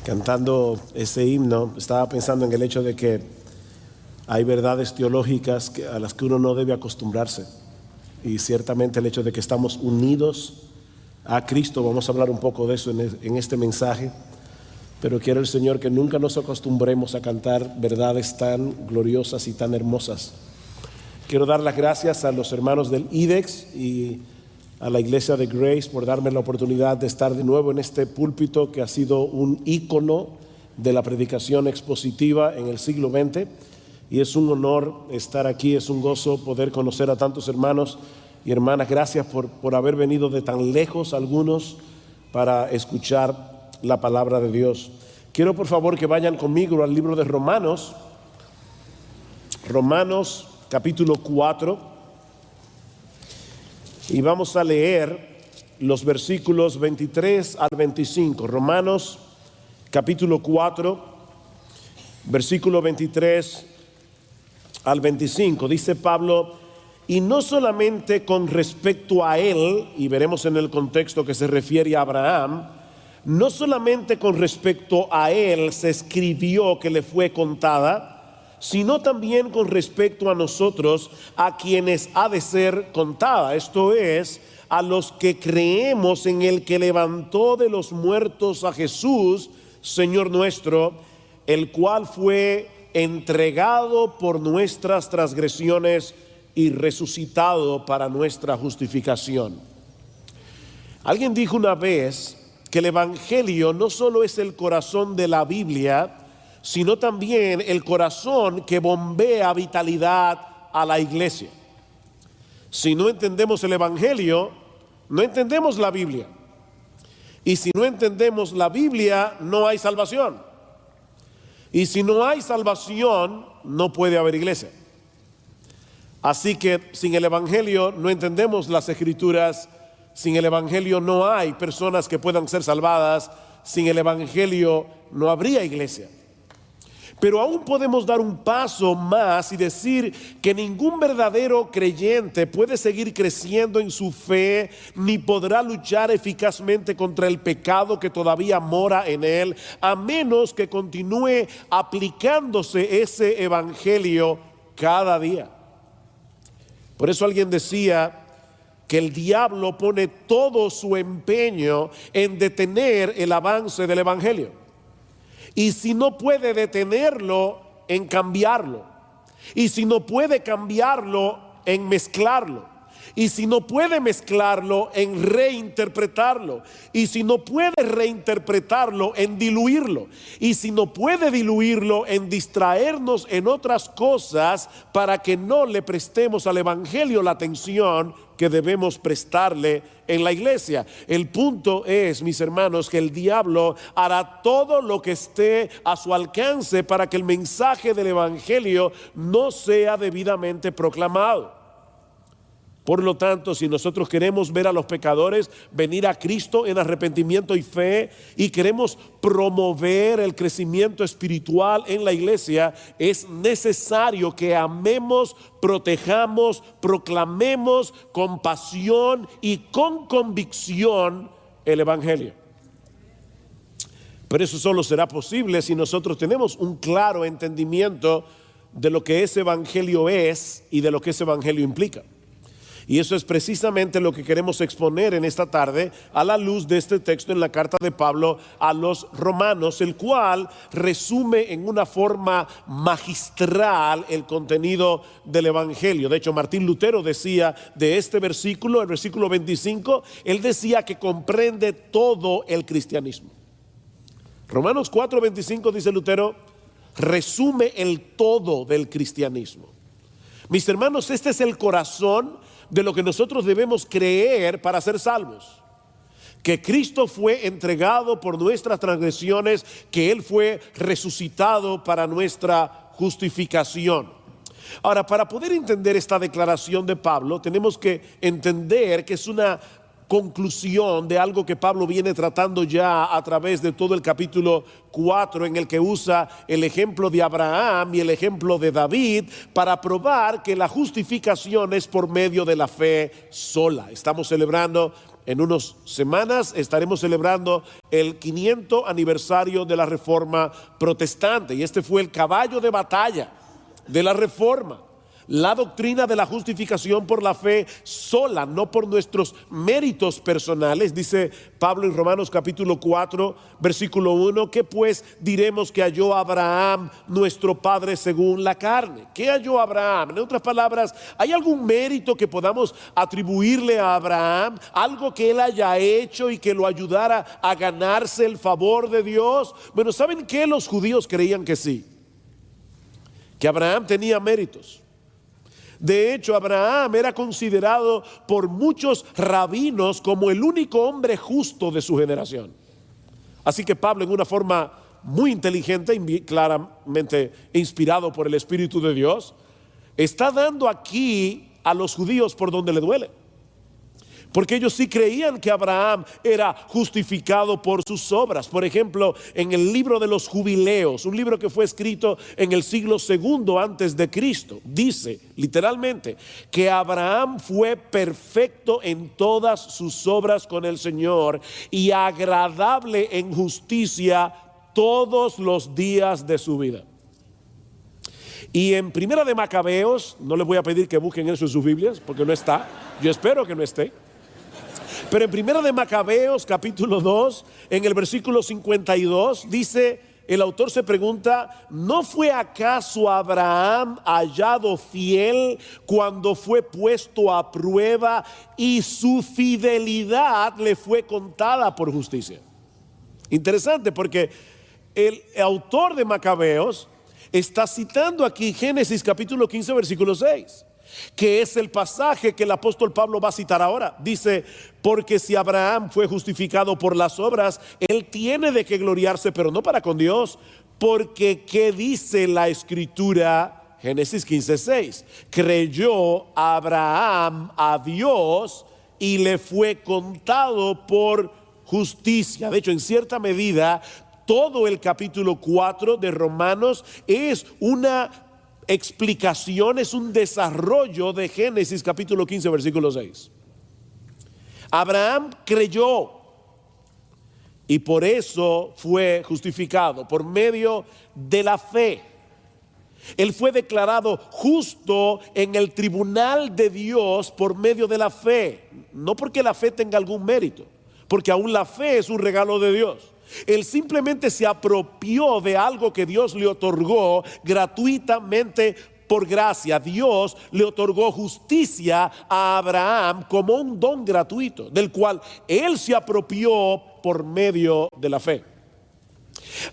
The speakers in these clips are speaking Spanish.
Cantando ese himno, estaba pensando en el hecho de que hay verdades teológicas a las que uno no debe acostumbrarse. Y ciertamente el hecho de que estamos unidos a Cristo, vamos a hablar un poco de eso en este mensaje. Pero quiere el Señor que nunca nos acostumbremos a cantar verdades tan gloriosas y tan hermosas. Quiero dar las gracias a los hermanos del IDEX y a la iglesia de Grace por darme la oportunidad de estar de nuevo en este púlpito que ha sido un ícono de la predicación expositiva en el siglo XX. Y es un honor estar aquí, es un gozo poder conocer a tantos hermanos y hermanas. Gracias por haber venido de tan lejos algunos para escuchar la palabra de Dios. Quiero por favor que vayan conmigo al libro de Romanos capítulo 4, y vamos a leer los versículos 23 al 25. Romanos capítulo 4, versículo 23 al 25. Dice Pablo: y no solamente con respecto a él, y veremos en el contexto que se refiere a Abraham, no solamente con respecto a él se escribió que le fue contada, sino también con respecto a nosotros, a quienes ha de ser contada. Esto es, a los que creemos en el que levantó de los muertos a Jesús, Señor nuestro, el cual fue entregado por nuestras transgresiones y resucitado para nuestra justificación. Alguien dijo una vez que el Evangelio no solo es el corazón de la Biblia, sino también el corazón que bombea vitalidad a la iglesia. Si no entendemos el Evangelio, no entendemos la Biblia. Y si no entendemos la Biblia, no hay salvación. Y si no hay salvación, no puede haber iglesia. Así que sin el Evangelio no entendemos las Escrituras. Sin el Evangelio no hay personas que puedan ser salvadas. Sin el Evangelio no habría iglesia. Pero aún podemos dar un paso más y decir que ningún verdadero creyente puede seguir creciendo en su fe, ni podrá luchar eficazmente contra el pecado que todavía mora en él, a menos que continúe aplicándose ese evangelio cada día. Por eso alguien decía que el diablo pone todo su empeño en detener el avance del evangelio. Y si no puede detenerlo, en cambiarlo. Y si no puede cambiarlo, en mezclarlo. Y si no puede mezclarlo, en reinterpretarlo. Y si no puede reinterpretarlo, en diluirlo. Y si no puede diluirlo, en distraernos en otras cosas para que no le prestemos al evangelio la atención que debemos prestarle en la iglesia. El punto es, mis hermanos, que el diablo hará todo lo que esté a su alcance para que el mensaje del evangelio no sea debidamente proclamado. Por lo tanto, si nosotros queremos ver a los pecadores venir a Cristo en arrepentimiento y fe, y queremos promover el crecimiento espiritual en la iglesia, es necesario que amemos, protejamos, proclamemos con pasión y con convicción el evangelio. Pero eso solo será posible si nosotros tenemos un claro entendimiento de lo que ese evangelio es y de lo que ese evangelio implica. Y eso es precisamente lo que queremos exponer en esta tarde a la luz de este texto en la carta de Pablo a los romanos, el cual resume en una forma magistral el contenido del evangelio. De hecho, Martín Lutero decía de este versículo, el versículo 25, él decía que comprende todo el cristianismo. Romanos 4:25, dice Lutero, resume el todo del cristianismo. Mis hermanos, este es el corazón de lo que nosotros debemos creer para ser salvos: que Cristo fue entregado por nuestras transgresiones, que Él fue resucitado para nuestra justificación. Ahora, para poder entender esta declaración de Pablo, tenemos que entender que es una conclusión de algo que Pablo viene tratando ya a través de todo el capítulo 4, en el que usa el ejemplo de Abraham y el ejemplo de David para probar que la justificación es por medio de la fe sola. Estamos celebrando en unas semanas estaremos celebrando el 500 aniversario de la Reforma Protestante, y este fue el caballo de batalla de la Reforma. La doctrina de la justificación por la fe sola, no por nuestros méritos personales. Dice Pablo en Romanos capítulo 4, versículo 1, ¿qué pues diremos que halló Abraham, nuestro padre según la carne? ¿Qué halló Abraham? En otras palabras, ¿hay algún mérito que podamos atribuirle a Abraham? ¿Algo que él haya hecho y que lo ayudara a ganarse el favor de Dios? Bueno, ¿saben qué? Los judíos creían que sí, que Abraham tenía méritos. De hecho, Abraham era considerado por muchos rabinos como el único hombre justo de su generación. Así que Pablo, en una forma muy inteligente y claramente inspirado por el Espíritu de Dios, está dando aquí a los judíos por donde le duele. Porque ellos sí creían que Abraham era justificado por sus obras. Por ejemplo, en el libro de los Jubileos, un libro que fue escrito en el siglo II antes de Cristo, dice literalmente que Abraham fue perfecto en todas sus obras con el Señor y agradable en justicia todos los días de su vida. Y en Primera de Macabeos, no les voy a pedir que busquen eso en sus Biblias porque no está, yo espero que no esté. Pero en Primera de Macabeos capítulo 2, en el versículo 52, dice, el autor se pregunta, ¿no fue acaso Abraham hallado fiel cuando fue puesto a prueba y su fidelidad le fue contada por justicia? Interesante, porque el autor de Macabeos está citando aquí Génesis capítulo 15 versículo 6, que es el pasaje que el apóstol Pablo va a citar ahora. Dice, porque si Abraham fue justificado por las obras, él tiene de qué gloriarse, pero no para con Dios, porque ¿qué dice la escritura? Génesis 15:6, creyó Abraham a Dios y le fue contado por justicia. De hecho, en cierta medida, todo el capítulo 4 de Romanos es una explicación, es un desarrollo de Génesis capítulo 15 versículo 6. Abraham creyó y por eso fue justificado por medio de la fe. Él fue declarado justo en el tribunal de Dios por medio de la fe, no porque la fe tenga algún mérito, porque aún la fe es un regalo de Dios. Él simplemente se apropió de algo que Dios le otorgó gratuitamente por gracia. Dios le otorgó justicia a Abraham como un don gratuito, del cual él se apropió por medio de la fe.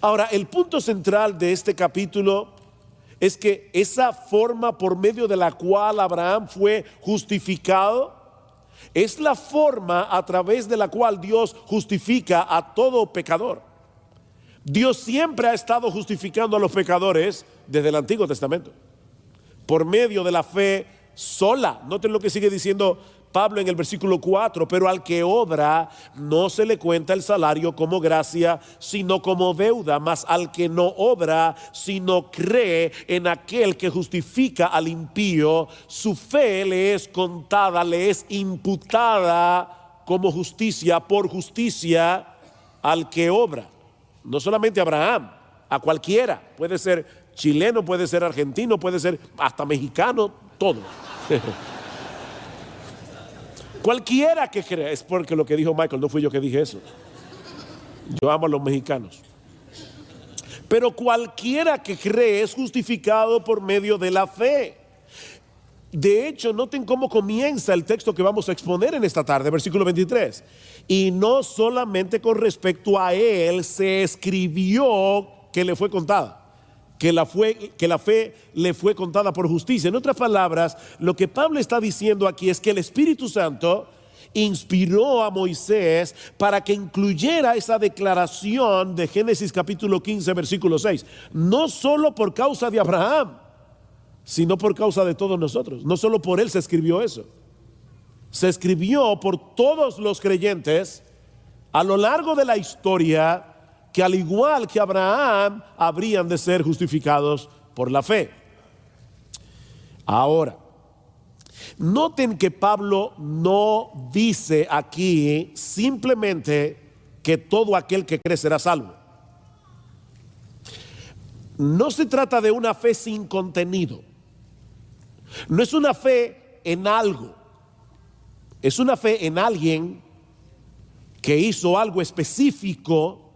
Ahora, el punto central de este capítulo es que esa forma por medio de la cual Abraham fue justificado es la forma a través de la cual Dios justifica a todo pecador. Dios siempre ha estado justificando a los pecadores desde el Antiguo Testamento, por medio de la fe sola. Noten lo que sigue diciendo Pablo en el versículo 4, pero al que obra no se le cuenta el salario como gracia, sino como deuda, mas al que no obra, sino cree en aquel que justifica al impío, su fe le es contada, le es imputada como justicia, por justicia al que obra. No solamente a Abraham, a cualquiera, puede ser chileno, puede ser argentino, puede ser hasta mexicano, todo. Cualquiera que crea, es porque lo que dijo Michael, no fui yo que dije eso. Yo amo a los mexicanos. Pero cualquiera que cree es justificado por medio de la fe. De hecho, noten cómo comienza el texto que vamos a exponer en esta tarde, versículo 23. Y no solamente con respecto a él se escribió que le fue contada, que la fe le fue contada por justicia. En otras palabras, lo que Pablo está diciendo aquí es que el Espíritu Santo inspiró a Moisés para que incluyera esa declaración de Génesis capítulo 15 versículo 6, no solo por causa de Abraham, sino por causa de todos nosotros. No solo por él se escribió eso, se escribió por todos los creyentes a lo largo de la historia, que al igual que Abraham habrían de ser justificados por la fe. Ahora, Noten que Pablo no dice aquí simplemente que todo aquel que cree será salvo. No se trata de una fe sin contenido. No es una fe en algo. Es una fe en alguien que hizo algo específico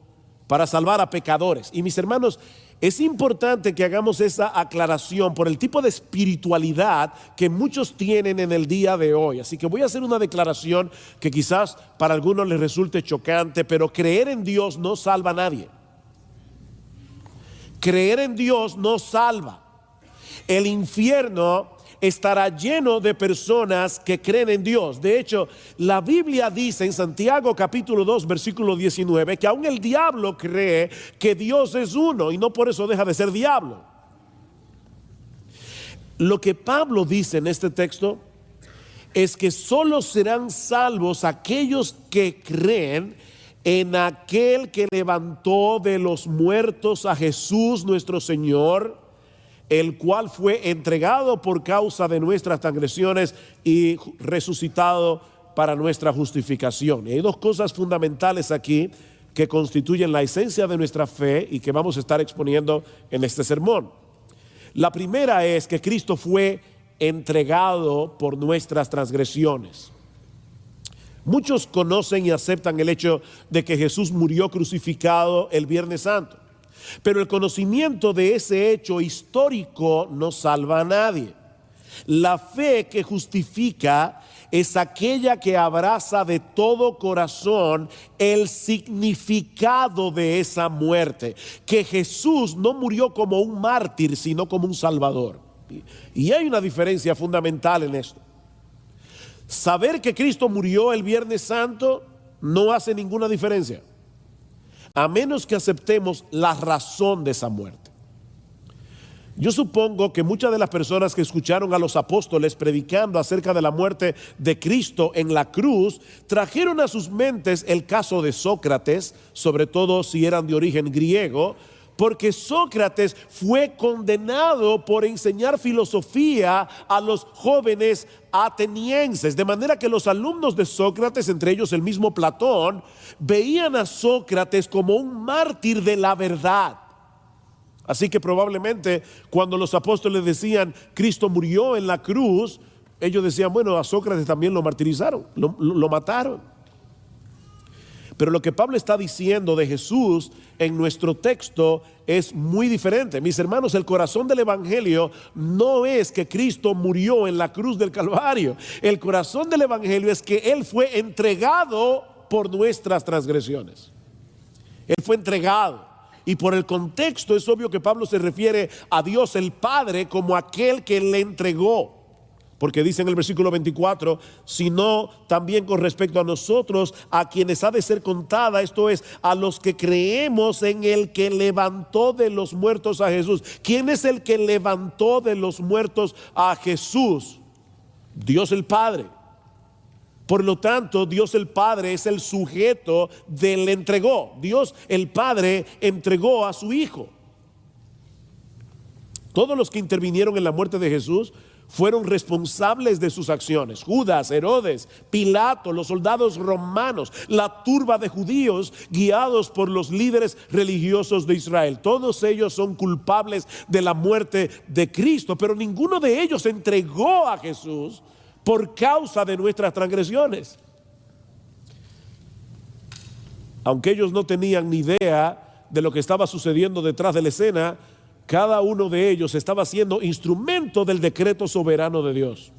para salvar a pecadores. Y mis hermanos, es importante que hagamos esa aclaración por el tipo de espiritualidad que muchos tienen en el día de hoy. Así que voy a hacer una declaración que quizás para algunos les resulte chocante, pero creer en Dios no salva a nadie. Creer en Dios no salva. El infierno estará lleno de personas que creen en Dios. De hecho, la Biblia dice en Santiago capítulo 2 versículo 19 que aún el diablo cree que Dios es uno y no por eso deja de ser diablo. Lo que Pablo dice en este texto es que solo serán salvos aquellos que creen en aquel que levantó de los muertos a Jesús nuestro Señor, el cual fue entregado por causa de nuestras transgresiones y resucitado para nuestra justificación. Y hay dos cosas fundamentales aquí que constituyen la esencia de nuestra fe y que vamos a estar exponiendo en este sermón. La primera es que Cristo fue entregado por nuestras transgresiones. Muchos conocen y aceptan el hecho de que Jesús murió crucificado el Viernes Santo. Pero el conocimiento de ese hecho histórico no salva a nadie. La fe que justifica es aquella que abraza de todo corazón el significado de esa muerte. Que Jesús no murió como un mártir, sino como un salvador. Y hay una diferencia fundamental en esto. Saber que Cristo murió el Viernes Santo no hace ninguna diferencia, a menos que aceptemos la razón de esa muerte. Yo supongo que muchas de las personas que escucharon a los apóstoles predicando acerca de la muerte de Cristo en la cruz, trajeron a sus mentes el caso de Sócrates, sobre todo si eran de origen griego, porque Sócrates fue condenado por enseñar filosofía a los jóvenes atenienses, de manera que los alumnos de Sócrates, entre ellos el mismo Platón, veían a Sócrates como un mártir de la verdad. Así que probablemente cuando los apóstoles decían Cristo murió en la cruz, ellos decían, bueno, a Sócrates también lo martirizaron, lo mataron. Pero lo que Pablo está diciendo de Jesús en nuestro texto es muy diferente. Mis hermanos, el corazón del evangelio no es que Cristo murió en la cruz del Calvario. El corazón del evangelio es que Él fue entregado por nuestras transgresiones. Él fue entregado. Y por el contexto es obvio que Pablo se refiere a Dios el Padre como aquel que le entregó. Porque dice en el versículo 24, sino también con respecto a nosotros, a quienes ha de ser contada, esto es, a los que creemos en el que levantó de los muertos a Jesús. ¿Quién es el que levantó de los muertos a Jesús? Dios el Padre. Por lo tanto, Dios el Padre es el sujeto del entregó. Dios el Padre entregó a su Hijo. Todos los que intervinieron en la muerte de Jesús fueron responsables de sus acciones. Judas, Herodes, Pilato, los soldados romanos, la turba de judíos guiados por los líderes religiosos de Israel. Todos ellos son culpables de la muerte de Cristo, pero ninguno de ellos entregó a Jesús por causa de nuestras transgresiones. Aunque ellos no tenían ni idea de lo que estaba sucediendo detrás de la escena, cada uno de ellos estaba siendo instrumento del decreto soberano de Dios.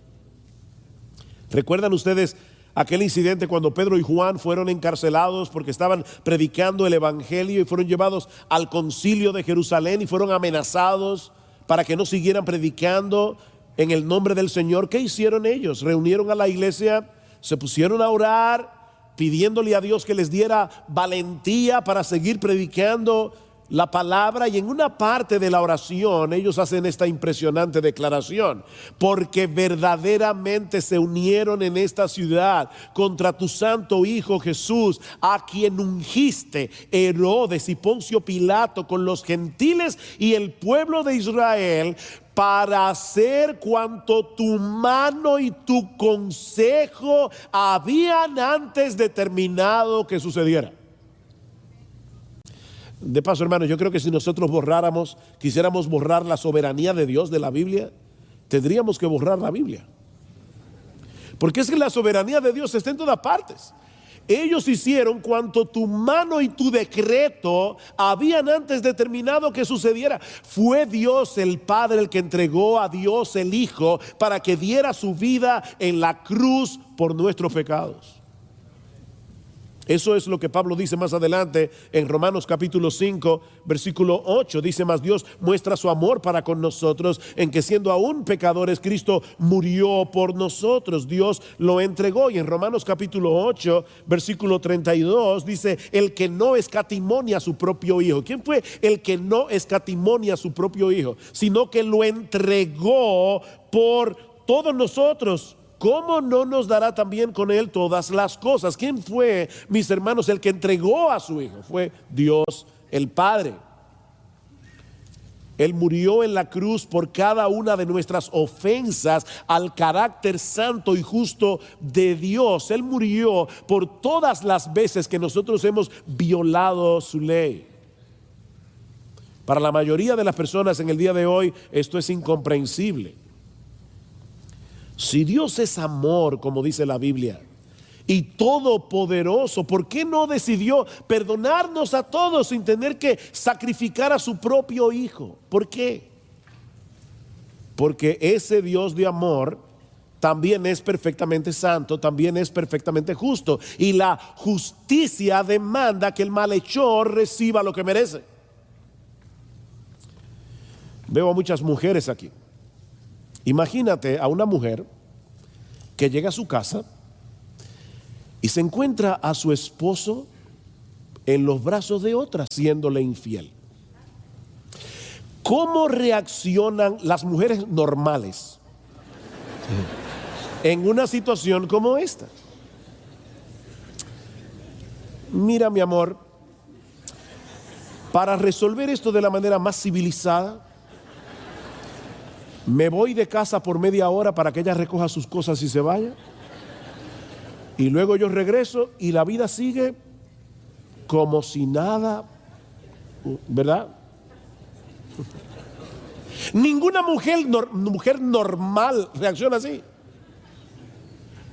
¿Recuerdan ustedes aquel incidente cuando Pedro y Juan fueron encarcelados porque estaban predicando el evangelio y fueron llevados al concilio de Jerusalén y fueron amenazados para que no siguieran predicando en el nombre del Señor? ¿Qué hicieron ellos? Reunieron a la iglesia, se pusieron a orar, pidiéndole a Dios que les diera valentía para seguir predicando la palabra, y en una parte de la oración ellos hacen esta impresionante declaración: porque verdaderamente se unieron en esta ciudad contra tu santo Hijo Jesús, a quien ungiste Herodes y Poncio Pilato con los gentiles y el pueblo de Israel, para hacer cuanto tu mano y tu consejo habían antes determinado que sucediera. De paso, hermanos, yo creo que si nosotros quisiéramos borrar la soberanía de Dios de la Biblia, tendríamos que borrar la Biblia. Porque es que la soberanía de Dios está en todas partes. Ellos hicieron cuanto tu mano y tu decreto habían antes determinado que sucediera. Fue Dios el Padre el que entregó a Dios el Hijo para que diera su vida en la cruz por nuestros pecados. Eso es lo que Pablo dice más adelante en Romanos capítulo 5, versículo 8. Dice: mas Dios muestra su amor para con nosotros, en que siendo aún pecadores, Cristo murió por nosotros. Dios lo entregó. Y en Romanos capítulo 8, versículo 32, dice: el que no escatimonia a su propio Hijo. ¿Quién fue el que no escatimonia a su propio Hijo? Sino que lo entregó por todos nosotros. ¿Cómo no nos dará también con él todas las cosas? ¿Quién fue, mis hermanos, el que entregó a su Hijo? Fue Dios el Padre. Él murió en la cruz por cada una de nuestras ofensas al carácter santo y justo de Dios. Él murió por todas las veces que nosotros hemos violado su ley. Para la mayoría de las personas en el día de hoy esto es incomprensible. Si Dios es amor, como dice la Biblia, y todopoderoso, ¿por qué no decidió perdonarnos a todos sin tener que sacrificar a su propio Hijo? ¿Por qué? Porque ese Dios de amor también es perfectamente santo, también es perfectamente justo, y la justicia demanda que el malhechor reciba lo que merece. Veo a muchas mujeres aquí. Imagínate a una mujer que llega a su casa y se encuentra a su esposo en los brazos de otra, siéndole infiel. ¿Cómo reaccionan las mujeres normales en una situación como esta? Mira, mi amor, para resolver esto de la manera más civilizada, me voy de casa por media hora para que ella recoja sus cosas y se vaya. Y luego yo regreso y la vida sigue como si nada, ¿verdad? Ninguna mujer normal reacciona así.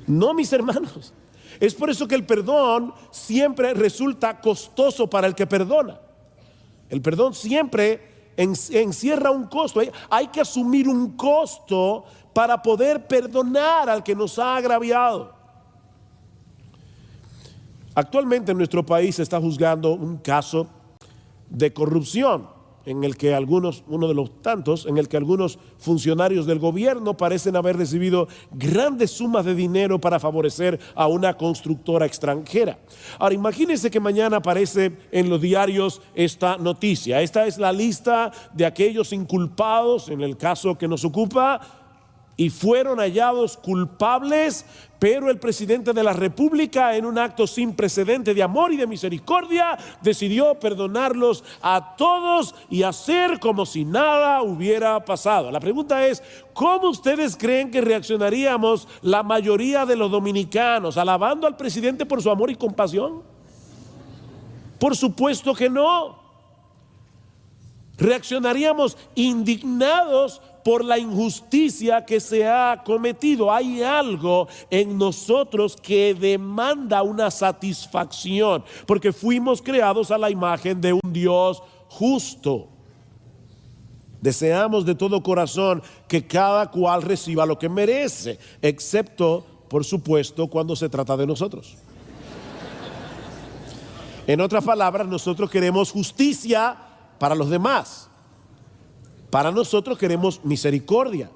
No, mis hermanos. Es por eso que el perdón siempre resulta costoso para el que perdona. El perdón siempre encierra un costo. Hay que asumir un costo para poder perdonar al que nos ha agraviado. Actualmente en nuestro país se está juzgando un caso de corrupción en el que uno de los tantos, en el que algunos funcionarios del gobierno parecen haber recibido grandes sumas de dinero para favorecer a una constructora extranjera. Ahora, imagínense que mañana aparece en los diarios esta noticia. Esta es la lista de aquellos inculpados en el caso que nos ocupa y fueron hallados culpables, pero el presidente de la República, en un acto sin precedente de amor y de misericordia, decidió perdonarlos a todos y hacer como si nada hubiera pasado. La pregunta es: ¿cómo ustedes creen que reaccionaríamos la mayoría de los dominicanos? ¿Alabando al presidente por su amor y compasión? Por supuesto que no. Reaccionaríamos indignados por la injusticia que se ha cometido. Hay algo en nosotros que demanda una satisfacción, porque fuimos creados a la imagen de un Dios justo. Deseamos de todo corazón que cada cual reciba lo que merece, excepto, por supuesto, cuando se trata de nosotros. En otras palabras, nosotros queremos justicia para los demás. Para nosotros queremos misericordia.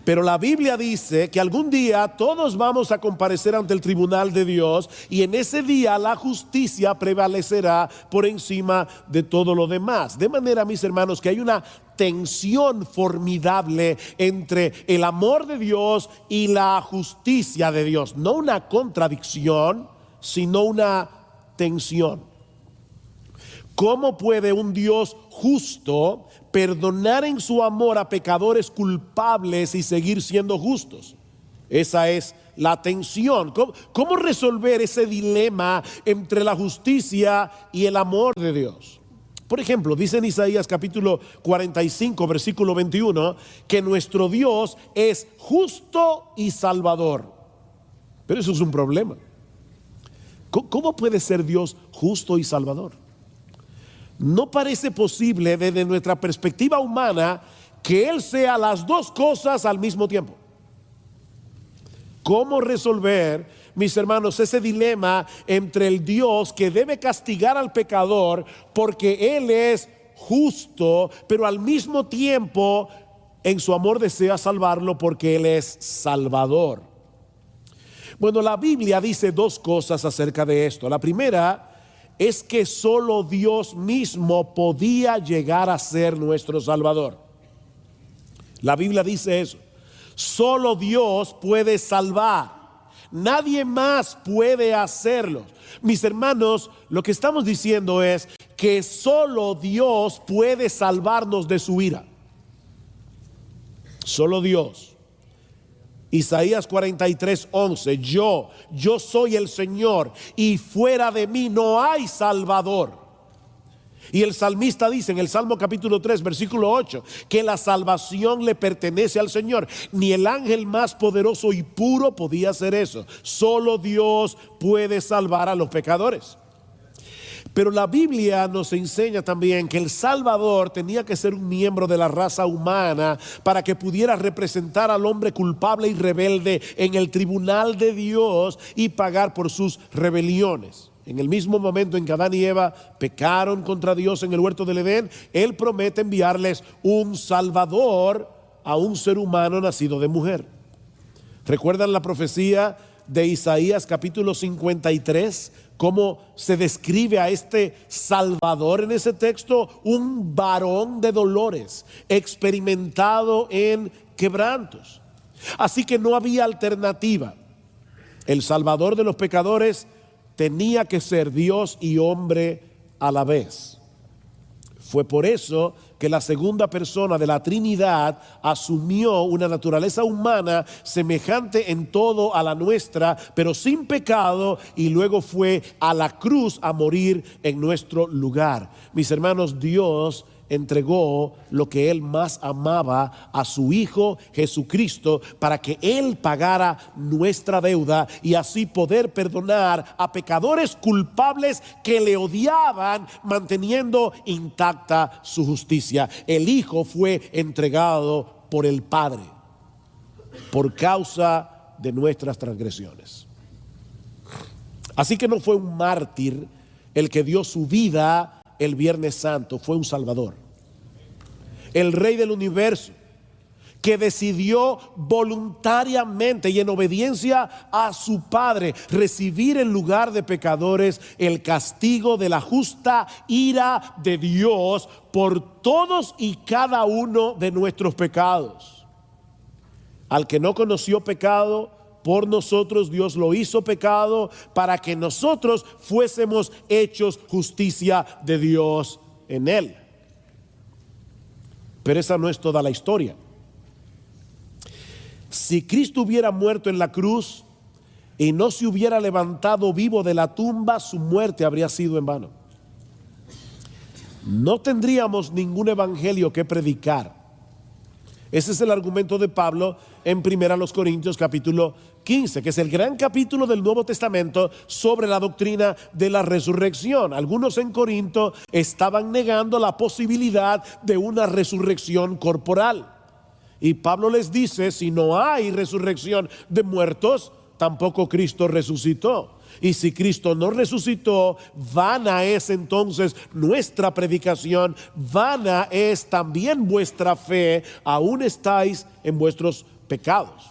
Pero la Biblia dice que algún día todos vamos a comparecer ante el tribunal de Dios, y en ese día la justicia prevalecerá por encima de todo lo demás. De manera, mis hermanos, que hay una tensión formidable entre el amor de Dios y la justicia de Dios. No una contradicción, sino una tensión. ¿Cómo puede un Dios justo perdonar en su amor a pecadores culpables y seguir siendo justos? Esa es la tensión. ¿Cómo resolver ese dilema entre la justicia y el amor de Dios? Por ejemplo, dice en Isaías capítulo 45, versículo 21, que nuestro Dios es justo y salvador. Pero eso es un problema. ¿Cómo puede ser Dios justo y salvador? No parece posible desde nuestra perspectiva humana que Él sea las dos cosas al mismo tiempo. ¿Cómo resolver, mis hermanos, ese dilema entre el Dios que debe castigar al pecador porque Él es justo, pero al mismo tiempo en su amor desea salvarlo porque Él es salvador? Bueno, la Biblia dice dos cosas acerca de esto. La primera es que solo Dios mismo podía llegar a ser nuestro Salvador. La Biblia dice eso. Solo Dios puede salvar. Nadie más puede hacerlo. Mis hermanos, lo que estamos diciendo es que solo Dios puede salvarnos de su ira. Solo Dios. Isaías 43:11, yo soy el Señor y fuera de mí no hay salvador. Y el salmista dice en el Salmo capítulo 3 versículo 8 que la salvación le pertenece al Señor. Ni el ángel más poderoso y puro podía hacer eso. Solo Dios puede salvar a los pecadores. Pero la Biblia nos enseña también que el Salvador tenía que ser un miembro de la raza humana para que pudiera representar al hombre culpable y rebelde en el tribunal de Dios y pagar por sus rebeliones. En el mismo momento en que Adán y Eva pecaron contra Dios en el huerto del Edén, Él promete enviarles un Salvador a un ser humano nacido de mujer. ¿Recuerdan la profecía de Isaías capítulo 53? ¿Cómo se describe a este Salvador en ese texto? Un varón de dolores, experimentado en quebrantos. Así que no había alternativa. El Salvador de los pecadores tenía que ser Dios y hombre a la vez. Fue por eso que la segunda persona de la Trinidad asumió una naturaleza humana semejante en todo a la nuestra, pero sin pecado, y luego fue a la cruz a morir en nuestro lugar. Mis hermanos, Dios entregó lo que Él más amaba a su Hijo Jesucristo para que Él pagara nuestra deuda y así poder perdonar a pecadores culpables que le odiaban, manteniendo intacta su justicia. El Hijo fue entregado por el Padre por causa de nuestras transgresiones. Así que no fue un mártir el que dio su vida el Viernes Santo, fue un Salvador. El Rey del universo, que decidió voluntariamente y en obediencia a su Padre recibir en lugar de pecadores el castigo de la justa ira de Dios por todos y cada uno de nuestros pecados. Al que no conoció pecado, por nosotros Dios lo hizo pecado para que nosotros fuésemos hechos justicia de Dios en Él. Pero esa no es toda la historia. Si Cristo hubiera muerto en la cruz y no se hubiera levantado vivo de la tumba, su muerte habría sido en vano. No tendríamos ningún evangelio que predicar. Ese es el argumento de Pablo en 1 Corintios capítulo 15, que es el gran capítulo del Nuevo Testamento sobre la doctrina de la resurrección. Algunos en Corinto estaban negando la posibilidad de una resurrección corporal. Y Pablo les dice, si no hay resurrección de muertos, tampoco Cristo resucitó. Y si Cristo no resucitó, vana es entonces nuestra predicación, vana es también vuestra fe, aún estáis en vuestros pecados.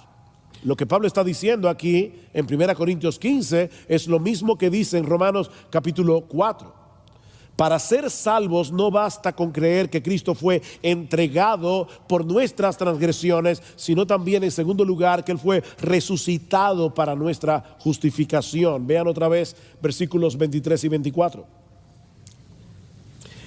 Lo que Pablo está diciendo aquí en 1 Corintios 15 es lo mismo que dice en Romanos capítulo 4. Para ser salvos no basta con creer que Cristo fue entregado por nuestras transgresiones, sino también, en segundo lugar, que Él fue resucitado para nuestra justificación. Vean otra vez versículos 23 y 24.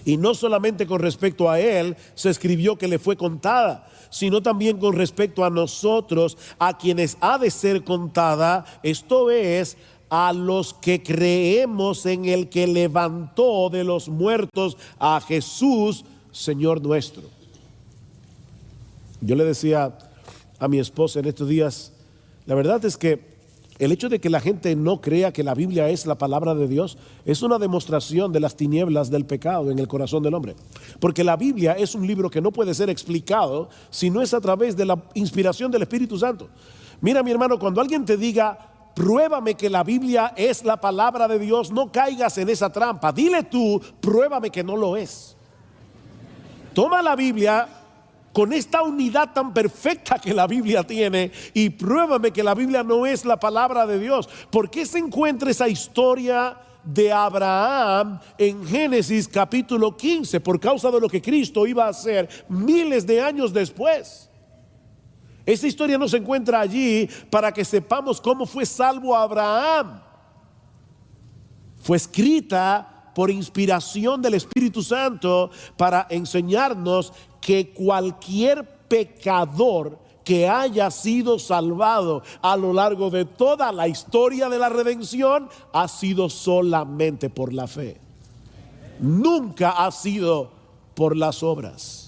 Y no solamente con respecto a Él se escribió que le fue contada, sino también con respecto a nosotros, a quienes ha de ser contada, esto es, a los que creemos en el que levantó de los muertos a Jesús, Señor nuestro. Yo le decía a mi esposa en estos días, la verdad es que el hecho de que la gente no crea que la Biblia es la palabra de Dios es una demostración de las tinieblas del pecado en el corazón del hombre. Porque la Biblia es un libro que no puede ser explicado si no es a través de la inspiración del Espíritu Santo. Mira, mi hermano, cuando alguien te diga, pruébame que la Biblia es la palabra de Dios, no caigas en esa trampa. Dile tú, pruébame que no lo es. Toma la Biblia con esta unidad tan perfecta que la Biblia tiene y pruébame que la Biblia no es la palabra de Dios. ¿Por qué se encuentra esa historia de Abraham en Génesis capítulo 15? Por causa de lo que Cristo iba a hacer miles de años después. Esa historia no se encuentra allí para que sepamos cómo fue salvo Abraham. Fue escrita por inspiración del Espíritu Santo para enseñarnos que cualquier pecador que haya sido salvado a lo largo de toda la historia de la redención ha sido solamente por la fe. Nunca ha sido por las obras.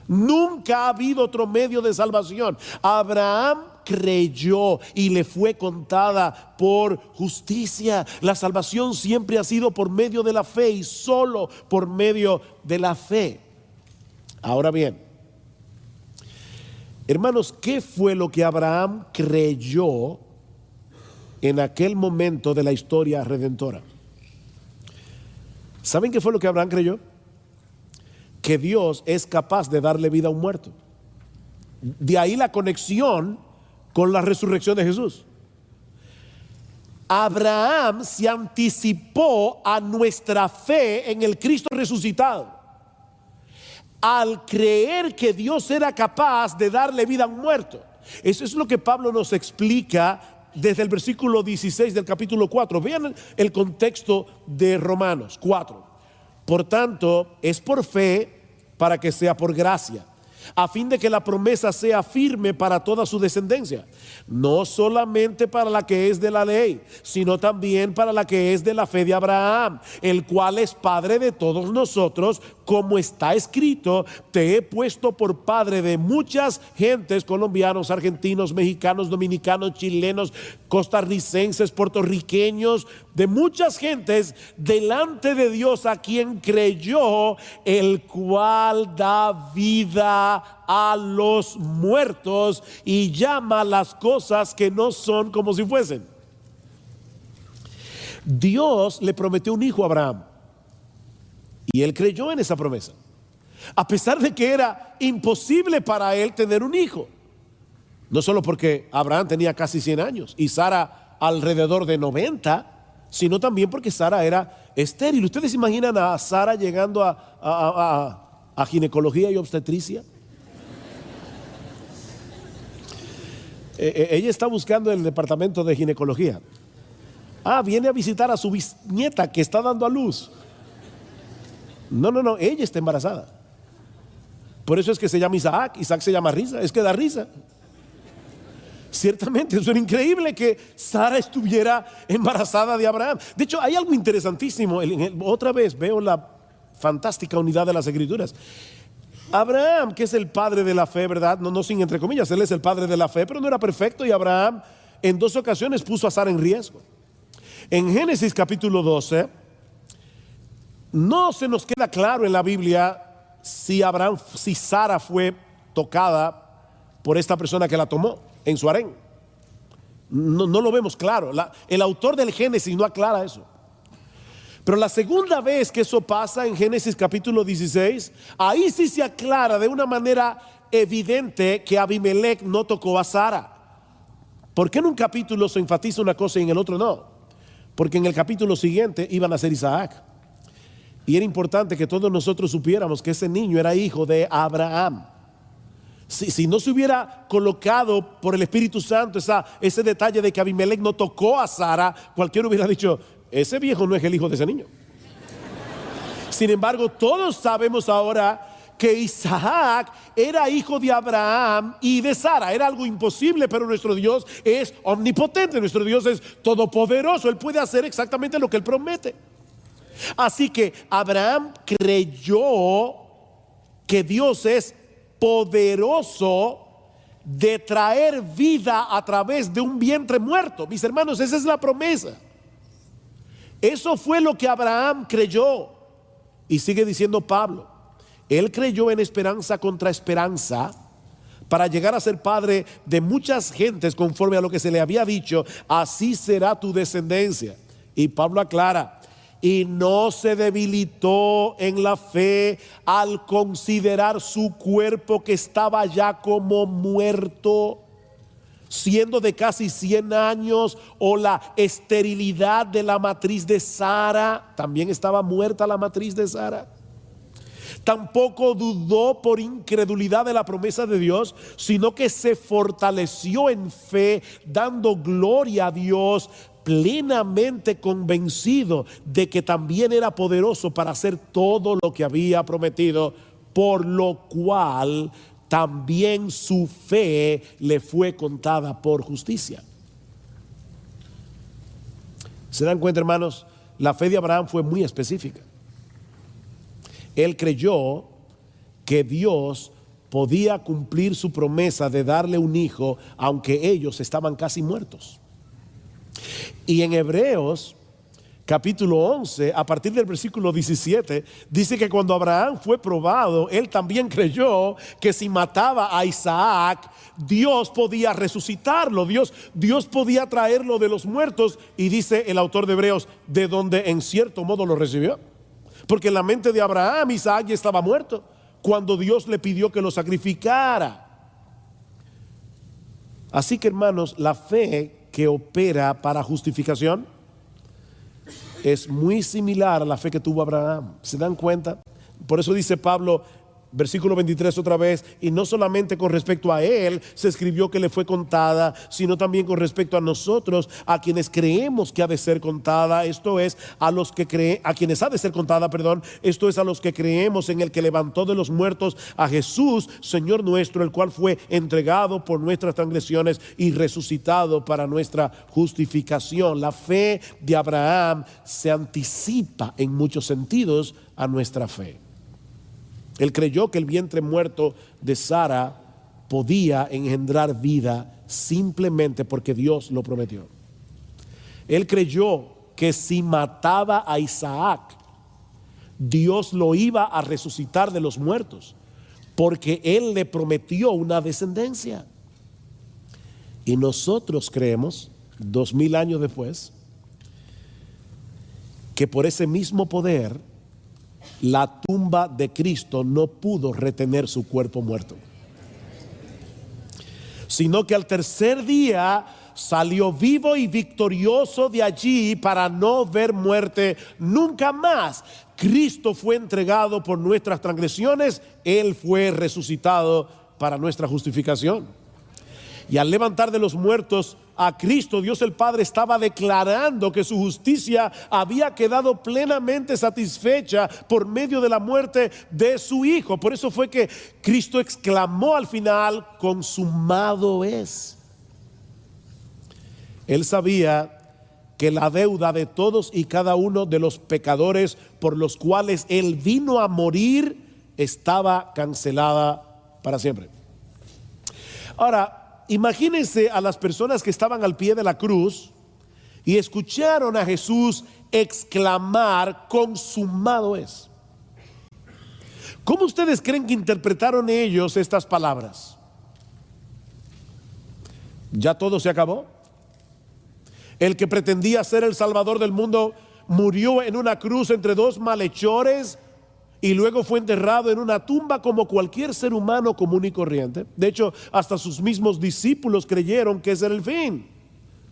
Nunca ha habido otro medio de salvación. Abraham creyó y le fue contada por justicia. La salvación siempre ha sido por medio de la fe y solo por medio de la fe. Ahora bien, hermanos, ¿qué fue lo que Abraham creyó en aquel momento de la historia redentora? ¿Saben qué fue lo que Abraham creyó? Que Dios es capaz de darle vida a un muerto. De ahí la conexión con la resurrección de Jesús. Abraham se anticipó a nuestra fe en el Cristo resucitado al creer que Dios era capaz de darle vida a un muerto. Eso es lo que Pablo nos explica desde el versículo 16 del capítulo 4. Vean el contexto de Romanos 4. Por tanto, es por fe para que sea por gracia, a fin de que la promesa sea firme para toda su descendencia, no solamente para la que es de la ley, sino también para la que es de la fe de Abraham, el cual es padre de todos nosotros, como está escrito: te he puesto por padre de muchas gentes, colombianos, argentinos, mexicanos, dominicanos, chilenos, costarricenses, puertorriqueños, de muchas gentes delante de Dios, a quien creyó, el cual da vida a los muertos y llama las cosas que no son como si fuesen. Dios le prometió un hijo a Abraham y él creyó en esa promesa, a pesar de que era imposible para él tener un hijo. No solo porque Abraham tenía casi 100 años y Sara alrededor de 90, sino también porque Sara era estéril. ¿Ustedes imaginan a Sara llegando a ginecología y obstetricia? Ella está buscando el departamento de ginecología. Viene a visitar a su bisnieta que está dando a luz. No, ella está embarazada. Por eso es que se llama Isaac. Isaac se llama risa, es que da risa. Ciertamente, eso era increíble que Sara estuviera embarazada de Abraham. De hecho, hay algo interesantísimo. Otra vez veo la fantástica unidad de las Escrituras. Abraham, que es el padre de la fe, ¿verdad? No sin entre comillas, él es el padre de la fe, pero no era perfecto, y Abraham en 2 ocasiones puso a Sara en riesgo. En Génesis capítulo 12 no se nos queda claro en la Biblia si Sara fue tocada por esta persona que la tomó en su harén. No lo vemos claro. El autor del Génesis no aclara eso. Pero la segunda vez que eso pasa, en Génesis capítulo 16, ahí sí se aclara de una manera evidente que Abimelech no tocó a Sara. ¿Por qué en un capítulo se enfatiza una cosa y en el otro no? Porque en el capítulo siguiente iban a ser Isaac. Y era importante que todos nosotros supiéramos que ese niño era hijo de Abraham. Si no se hubiera colocado por el Espíritu Santo ese detalle de que Abimelech no tocó a Sara, cualquiera hubiera dicho, ese viejo no es el hijo de ese niño. Sin embargo, todos sabemos ahora que Isaac era hijo de Abraham y de Sara. Era algo imposible, pero nuestro Dios es omnipotente, nuestro Dios es todopoderoso. Él puede hacer exactamente lo que Él promete. Así que Abraham creyó que Dios es poderoso de traer vida a través de un vientre muerto. Mis hermanos, esa es la promesa. Eso fue lo que Abraham creyó. Y sigue diciendo Pablo, él creyó en esperanza contra esperanza para llegar a ser padre de muchas gentes conforme a lo que se le había dicho, así será tu descendencia. Y Pablo aclara, y no se debilitó en la fe al considerar su cuerpo que estaba ya como muerto, siendo de casi 100 años, o la esterilidad de la matriz de Sara, también estaba muerta la matriz de Sara. Tampoco dudó por incredulidad de la promesa de Dios, sino que se fortaleció en fe, dando gloria a Dios, plenamente convencido de que también era poderoso para hacer todo lo que había prometido, por lo cual también su fe le fue contada por justicia. ¿Se dan cuenta, hermanos? La fe de Abraham fue muy específica. Él creyó que Dios podía cumplir su promesa de darle un hijo, aunque ellos estaban casi muertos. Y en Hebreos capítulo 11, a partir del versículo 17, dice que cuando Abraham fue probado, él también creyó que si mataba a Isaac, Dios podía resucitarlo, Dios podía traerlo de los muertos. Y dice el autor de Hebreos, de donde en cierto modo lo recibió. Porque en la mente de Abraham, Isaac ya estaba muerto cuando Dios le pidió que lo sacrificara. Así que, hermanos, la fe que opera para justificación es muy similar a la fe que tuvo Abraham. ¿Se dan cuenta? Por eso dice Pablo, versículo 23 otra vez, y no solamente con respecto a él se escribió que le fue contada, sino también con respecto a nosotros, a quienes creemos que ha de ser contada. Esto es a los que a quienes ha de ser contada, perdón. Esto es a los que creemos en el que levantó de los muertos a Jesús, Señor nuestro, el cual fue entregado por nuestras transgresiones y resucitado para nuestra justificación. La fe de Abraham se anticipa en muchos sentidos a nuestra fe. Él creyó que el vientre muerto de Sara podía engendrar vida simplemente porque Dios lo prometió. Él creyó que si mataba a Isaac, Dios lo iba a resucitar de los muertos, porque Él le prometió una descendencia. Y nosotros creemos, 2000 años después, que por ese mismo poder, la tumba de Cristo no pudo retener su cuerpo muerto, sino que al tercer día salió vivo y victorioso de allí para no ver muerte nunca más. Cristo fue entregado por nuestras transgresiones, Él fue resucitado para nuestra justificación. Y al levantar de los muertos a Cristo, Dios el Padre estaba declarando que su justicia había quedado plenamente satisfecha por medio de la muerte de su Hijo. Por eso fue que Cristo exclamó al final, consumado es. Él sabía que la deuda de todos y cada uno de los pecadores por los cuales Él vino a morir estaba cancelada para siempre. Ahora, imagínense a las personas que estaban al pie de la cruz y escucharon a Jesús exclamar, consumado es. ¿Cómo ustedes creen que interpretaron ellos estas palabras? ¿Ya todo se acabó? El que pretendía ser el Salvador del mundo murió en una cruz entre dos malhechores y luego fue enterrado en una tumba como cualquier ser humano común y corriente. De hecho, hasta sus mismos discípulos creyeron que ese era el fin.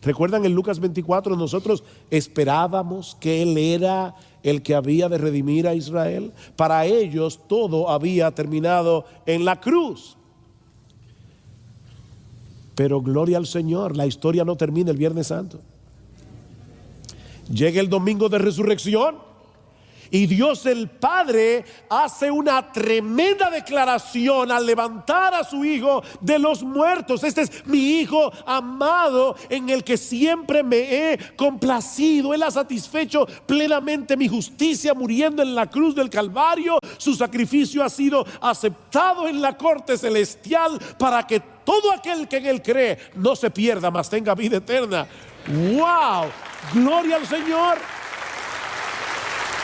¿Recuerdan en Lucas 24? Nosotros esperábamos que Él era el que había de redimir a Israel. Para ellos todo había terminado en la cruz. Pero gloria al Señor, la historia no termina el Viernes Santo. Llega el domingo de resurrección y Dios el Padre hace una tremenda declaración al levantar a su Hijo de los muertos. Este es mi Hijo amado, en el que siempre me he complacido. Él ha satisfecho plenamente mi justicia muriendo en la cruz del Calvario. Su sacrificio ha sido aceptado en la corte celestial para que todo aquel que en Él cree no se pierda, mas tenga vida eterna. ¡Wow! ¡Gloria al Señor!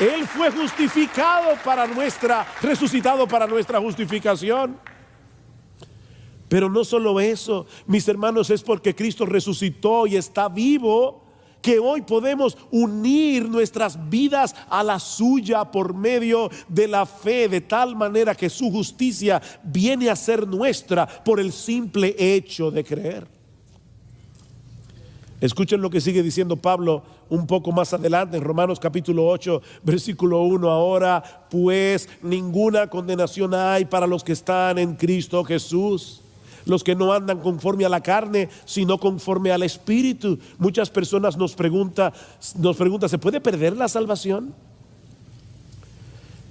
Él fue resucitado para nuestra justificación. Pero no solo eso, mis hermanos, es porque Cristo resucitó y está vivo, que hoy podemos unir nuestras vidas a la suya por medio de la fe, de tal manera que su justicia viene a ser nuestra por el simple hecho de creer. Escuchen lo que sigue diciendo Pablo un poco más adelante en Romanos capítulo 8, versículo 1. Ahora pues ninguna condenación hay para los que están en Cristo Jesús, los que no andan conforme a la carne, sino conforme al Espíritu. Muchas personas nos preguntan, ¿se puede perder la salvación?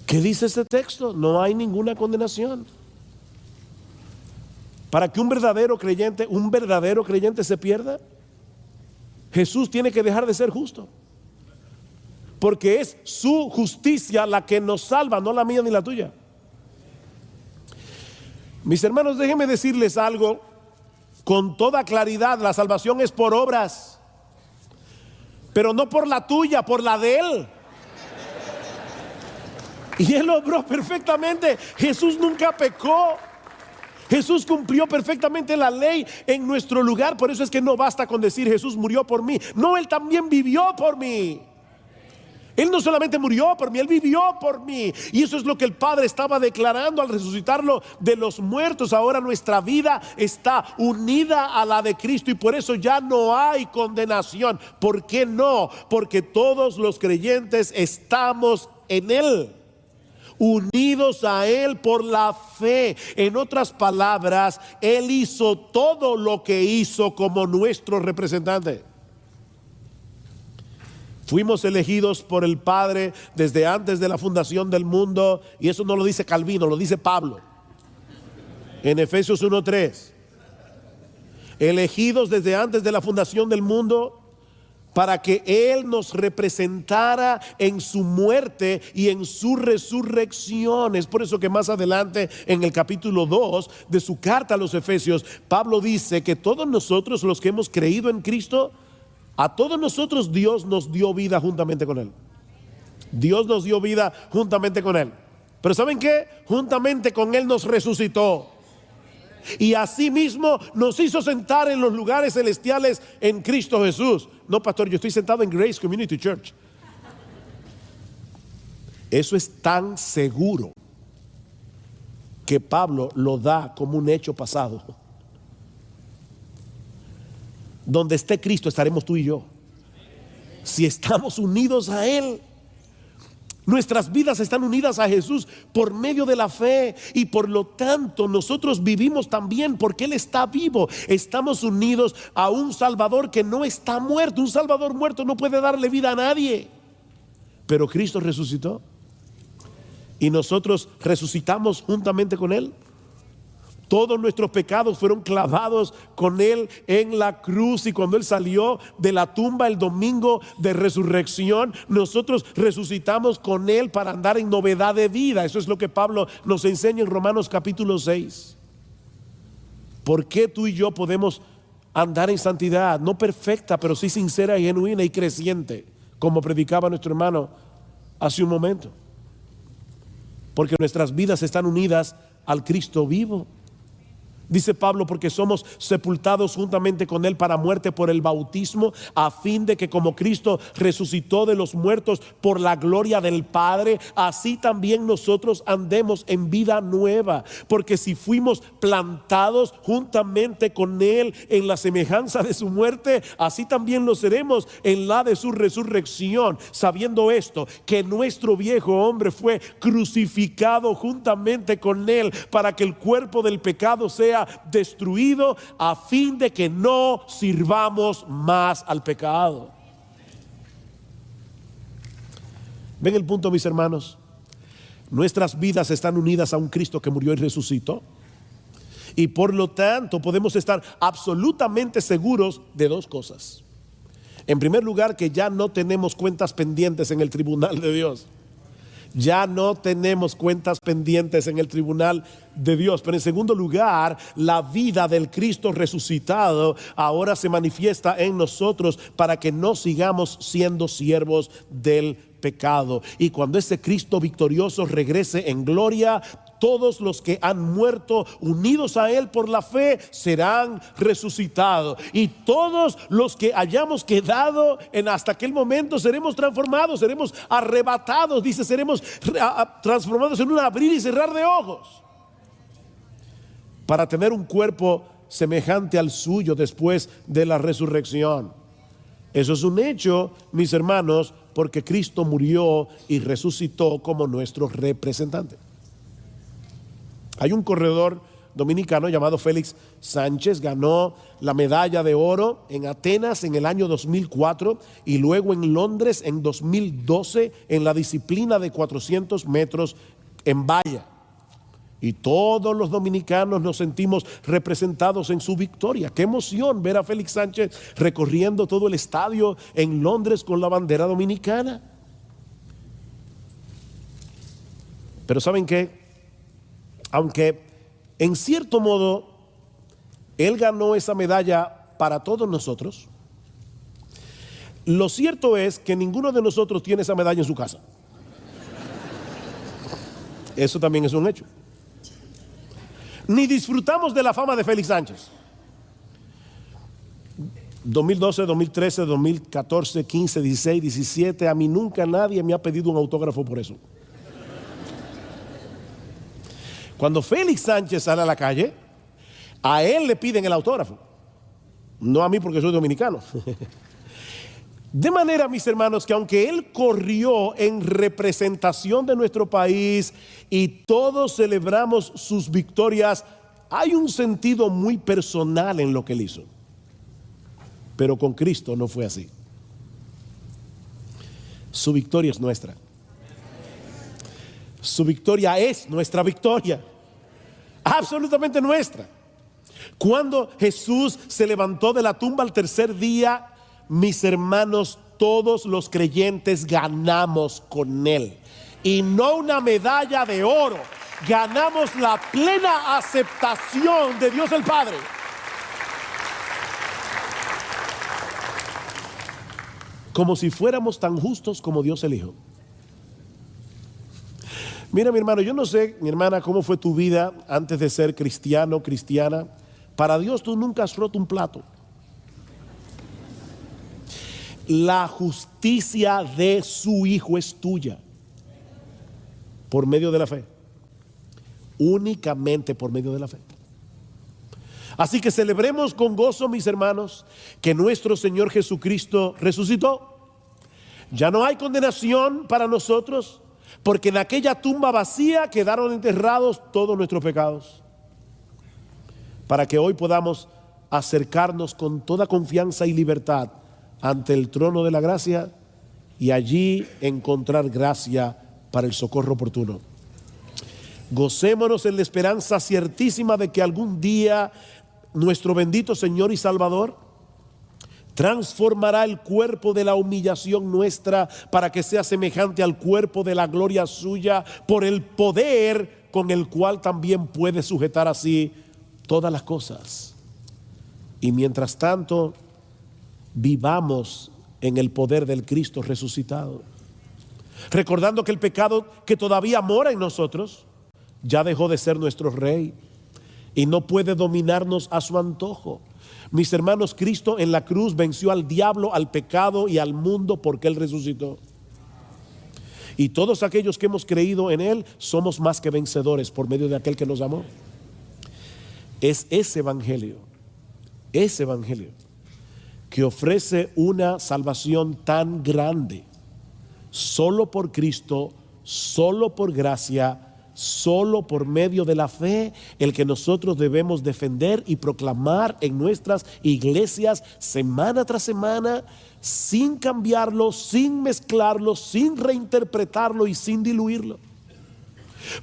¿Qué dice este texto? No hay ninguna condenación. Para que un verdadero creyente se pierda, Jesús tiene que dejar de ser justo, porque es su justicia la que nos salva, no la mía ni la tuya. Mis hermanos, déjenme decirles algo con toda claridad: la salvación es por obras, pero no por la tuya, por la de Él. Y Él obró perfectamente. Jesús nunca pecó. Jesús cumplió perfectamente la ley en nuestro lugar. Por eso es que no basta con decir Jesús murió por mí. No, Él también vivió por mí. Él no solamente murió por mí, Él vivió por mí. Y eso es lo que el Padre estaba declarando al resucitarlo de los muertos. Ahora nuestra vida está unida a la de Cristo, y por eso ya no hay condenación. ¿Por qué no? Porque todos los creyentes estamos en Él, unidos a Él por la fe. En otras palabras, Él hizo todo lo que hizo como nuestro representante. Fuimos elegidos por el Padre desde antes de la fundación del mundo, y eso no lo dice Calvino, lo dice Pablo en Efesios 1:3. Elegidos desde antes de la fundación del mundo, para que Él nos representara en su muerte y en su resurrección. Es por eso que más adelante en el capítulo 2 de su carta a los Efesios, Pablo dice que todos nosotros, los que hemos creído en Cristo, a todos nosotros Dios nos dio vida juntamente con Él. Dios nos dio vida juntamente con Él. Pero ¿saben qué? Juntamente con Él nos resucitó. Y asimismo nos hizo sentar en los lugares celestiales en Cristo Jesús. No, pastor, yo estoy sentado en Grace Community Church. Eso es tan seguro que Pablo lo da como un hecho pasado. Donde esté Cristo estaremos tú y yo. Si estamos unidos a Él, nuestras vidas están unidas a Jesús por medio de la fe, y por lo tanto nosotros vivimos también porque Él está vivo. Estamos unidos a un Salvador que no está muerto. Un Salvador muerto no puede darle vida a nadie, pero Cristo resucitó y nosotros resucitamos juntamente con Él. Todos nuestros pecados fueron clavados con Él en la cruz, y cuando Él salió de la tumba el domingo de resurrección, nosotros resucitamos con Él para andar en novedad de vida. Eso es lo que Pablo nos enseña en Romanos capítulo 6. ¿Por qué tú y yo podemos andar en santidad? No perfecta, pero sí sincera y genuina y creciente, como predicaba nuestro hermano hace un momento. Porque nuestras vidas están unidas al Cristo vivo. Dice Pablo, porque somos sepultados juntamente con Él para muerte por el bautismo, a fin de que como Cristo resucitó de los muertos por la gloria del Padre, así también nosotros andemos en vida nueva. Porque si fuimos plantados juntamente con Él en la semejanza de su muerte, así también lo seremos en la de su resurrección, sabiendo esto, que nuestro viejo hombre fue crucificado juntamente con Él, para que el cuerpo del pecado sea destruido, a fin de que no sirvamos más al pecado. ¿Ven el punto, mis hermanos? Nuestras vidas están unidas a un Cristo que murió y resucitó, y por lo tanto podemos estar absolutamente seguros de dos cosas. En primer lugar, que ya no tenemos cuentas pendientes en el tribunal de Dios. Ya no tenemos cuentas pendientes en el tribunal de Dios. Pero en segundo lugar, la vida del Cristo resucitado ahora se manifiesta en nosotros para que no sigamos siendo siervos del pecado. Y cuando ese Cristo victorioso regrese en gloria, todos los que han muerto unidos a Él por la fe serán resucitados, y todos los que hayamos quedado en hasta aquel momento seremos transformados, seremos arrebatados, dice, seremos transformados en un abrir y cerrar de ojos, para tener un cuerpo semejante al suyo después de la resurrección. Eso es un hecho, mis hermanos, porque Cristo murió y resucitó como nuestro representante. Hay un corredor dominicano llamado Félix Sánchez, ganó la medalla de oro en Atenas en el año 2004 y luego en Londres en 2012 en la disciplina de 400 metros en valla. Y todos los dominicanos nos sentimos representados en su victoria. Qué emoción ver a Félix Sánchez recorriendo todo el estadio en Londres con la bandera dominicana. Pero ¿saben qué? Aunque en cierto modo él ganó esa medalla para todos nosotros, lo cierto es que ninguno de nosotros tiene esa medalla en su casa. Eso también es un hecho. Ni disfrutamos de la fama de Félix Sánchez. 2012, 2013, 2014, 15, 16, 17, a mí nunca nadie me ha pedido un autógrafo por eso. Cuando Félix Sánchez sale a la calle, a él le piden el autógrafo, no a mí porque soy dominicano. De manera, mis hermanos, que aunque él corrió en representación de nuestro país y todos celebramos sus victorias, hay un sentido muy personal en lo que él hizo. Pero con Cristo no fue así. Su victoria es nuestra. Su victoria es nuestra victoria. Absolutamente nuestra. Cuando Jesús se levantó de la tumba al tercer día, mis hermanos, todos los creyentes ganamos con Él. Y no una medalla de oro. Ganamos la plena aceptación de Dios el Padre. Como si fuéramos tan justos como Dios el Hijo. Mira, mi hermano, yo no sé, mi hermana, cómo fue tu vida antes de ser cristiano, cristiana. Para Dios tú nunca has roto un plato. La justicia de su Hijo es tuya por medio de la fe. Únicamente por medio de la fe. Así que celebremos con gozo, mis hermanos, que nuestro Señor Jesucristo resucitó. Ya no hay condenación para nosotros, porque en aquella tumba vacía quedaron enterrados todos nuestros pecados, para que hoy podamos acercarnos con toda confianza y libertad ante el trono de la gracia y allí encontrar gracia para el socorro oportuno. Gocémonos en la esperanza ciertísima de que algún día nuestro bendito Señor y Salvador transformará el cuerpo de la humillación nuestra para que sea semejante al cuerpo de la gloria suya, por el poder con el cual también puede sujetar así todas las cosas. Y mientras tanto, vivamos en el poder del Cristo resucitado, recordando que el pecado que todavía mora en nosotros ya dejó de ser nuestro rey y no puede dominarnos a su antojo. Mis hermanos, Cristo en la cruz venció al diablo, al pecado y al mundo porque Él resucitó. Y todos aquellos que hemos creído en Él somos más que vencedores por medio de aquel que nos amó. Es ese evangelio que ofrece una salvación tan grande, solo por Cristo, solo por gracia, solo por medio de la fe, el que nosotros debemos defender y proclamar en nuestras iglesias semana tras semana, sin cambiarlo, sin mezclarlo, sin reinterpretarlo y sin diluirlo.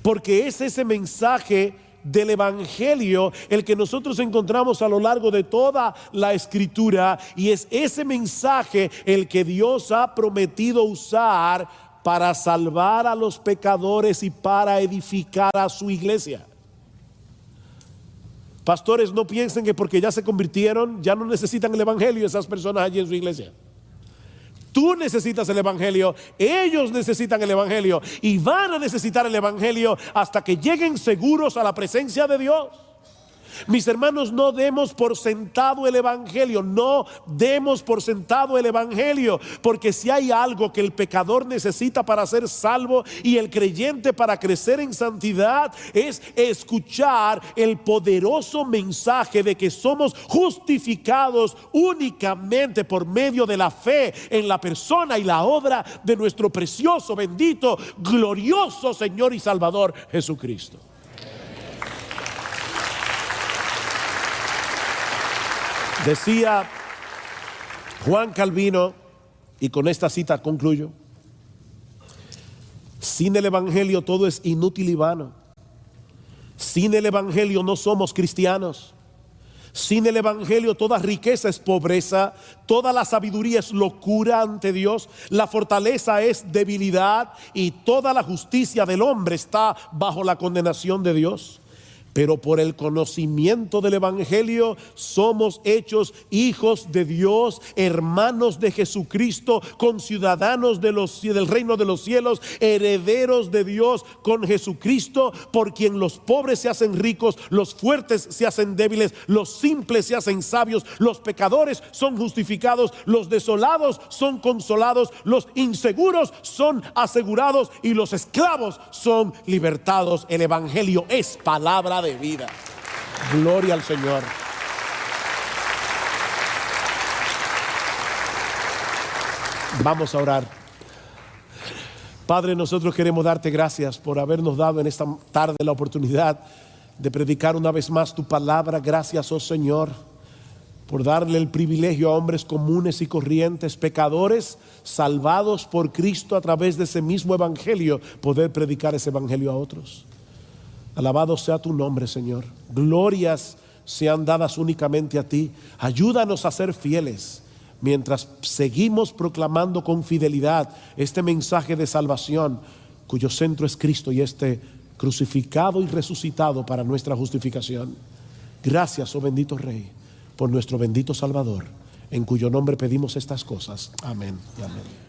Porque es ese mensaje del evangelio el que nosotros encontramos a lo largo de toda la escritura, y es ese mensaje el que Dios ha prometido usar para salvar a los pecadores y para edificar a su iglesia. Pastores, no piensen que porque ya se convirtieron ya no necesitan el evangelio esas personas allí en su iglesia. Tú necesitas el evangelio, ellos necesitan el evangelio y van a necesitar el evangelio hasta que lleguen seguros a la presencia de Dios. Mis hermanos, no demos por sentado el evangelio, no demos por sentado el evangelio, porque si hay algo que el pecador necesita para ser salvo y el creyente para crecer en santidad, es escuchar el poderoso mensaje de que somos justificados únicamente por medio de la fe en la persona y la obra de nuestro precioso, bendito, glorioso Señor y Salvador Jesucristo. Decía Juan Calvino, y con esta cita concluyo: sin el evangelio todo es inútil y vano. Sin el evangelio no somos cristianos. Sin el evangelio toda riqueza es pobreza, toda la sabiduría es locura ante Dios, la fortaleza es debilidad y toda la justicia del hombre está bajo la condenación de Dios. Pero por el conocimiento del evangelio somos hechos hijos de Dios, hermanos de Jesucristo, conciudadanos del reino de los cielos, herederos de Dios con Jesucristo, por quien los pobres se hacen ricos, los fuertes se hacen débiles, los simples se hacen sabios, los pecadores son justificados, los desolados son consolados, los inseguros son asegurados y los esclavos son libertados. El evangelio es palabra de vida. Gloria al Señor. Vamos a orar. Padre, nosotros queremos darte gracias por habernos dado en esta tarde la oportunidad de predicar una vez más tu palabra. Gracias, oh Señor, por darle el privilegio a hombres comunes y corrientes, pecadores, salvados por Cristo a través de ese mismo evangelio, poder predicar ese evangelio a otros. Alabado sea tu nombre, Señor. Glorias sean dadas únicamente a ti. Ayúdanos a ser fieles mientras seguimos proclamando con fidelidad este mensaje de salvación, cuyo centro es Cristo y este crucificado y resucitado para nuestra justificación. Gracias, oh bendito Rey, por nuestro bendito Salvador, en cuyo nombre pedimos estas cosas. Amén y amén.